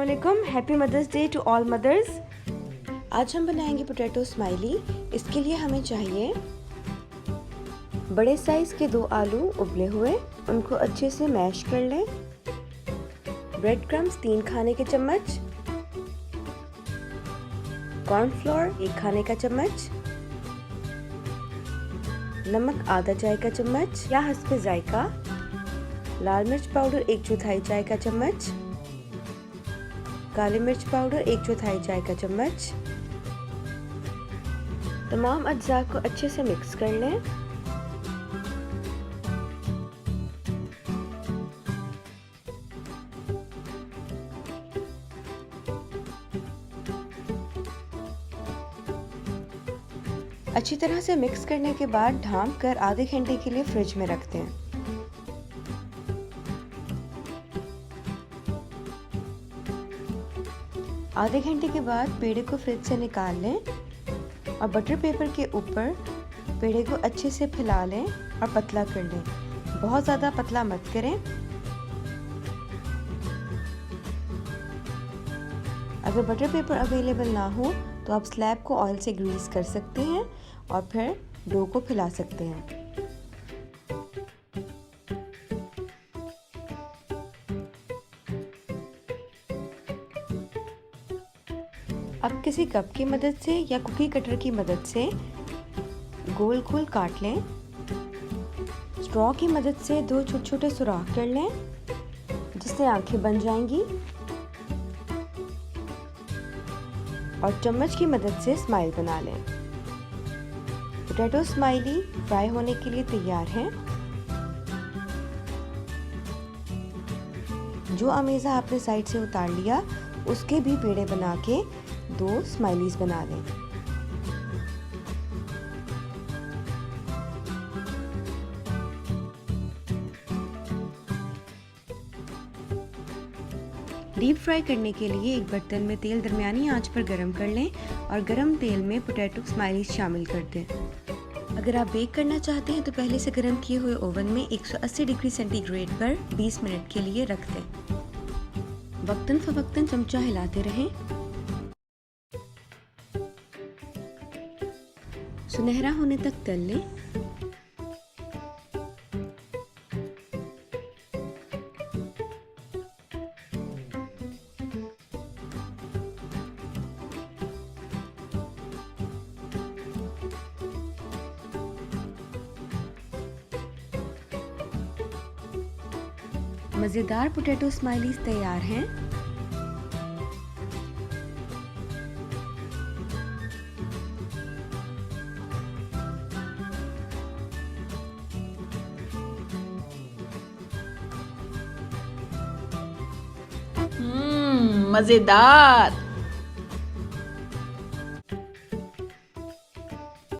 अस्सलामुअलैकुम, happy mother's day to all mothers. आज हम बनाएंगे पोटैटो स्माइली। इसके लिए हमें चाहिए बड़े साइज के 2 आलू उबले हुए, उनको अच्छे से मैश कर लें। ब्रेड क्रम्स 3 खाने के चम्मच, कॉर्नफ्लोर 1 खाने का चम्मच, नमक आधा चाय का चम्मच या हस्बे जायका, लाल मिर्च पाउडर 1/4 चाय का चम्मच, काली मिर्च पाउडर 1/4 चाय का चम्मच। तमाम अज्जा को अच्छे से मिक्स कर लें। अच्छी तरह से मिक्स करने के बाद ढाँप कर आधे घंटे के लिए फ्रिज में रख दें। आधे घंटे के बाद पेड़े को फ्रिज से निकाल लें और बटर पेपर के ऊपर पेड़े को अच्छे से फैला लें और पतला कर लें। बहुत ज़्यादा पतला मत करें। अगर बटर पेपर अवेलेबल ना हो तो आप स्लैब को ऑयल से ग्रीस कर सकते हैं और फिर डो को फैला सकते हैं। अब किसी कप की मदद से या कुकी कटर की मदद से गोल गोल काट लें। स्ट्रॉ की मदद से 2 छोटे-छोटे सुराख कर लें जिससे आंखें बन जाएंगी और चम्मच की मदद से स्माइल बना लें। पोटैटो स्माइली फ्राई होने के लिए तैयार है। जो अमेज़ा आपने साइड से उतार लिया उसके भी पेड़े बना के 2 स्माइलीज बना लें। डीप फ्राई करने के लिए एक बर्तन में तेल दरमियानी आंच पर गरम कर लें और गरम तेल में पोटैटो स्माइलीज शामिल कर दें। अगर आप बेक करना चाहते हैं तो पहले से गरम किए हुए ओवन में 180 डिग्री सेंटीग्रेड पर 20 मिनट के लिए रख दें। वक्तन फवक्तन चमचा हिलाते रहें। सुनहरा होने तक तल लें। मज़ेदार पोटैटो स्माइलीज तैयार हैं। मजेदार।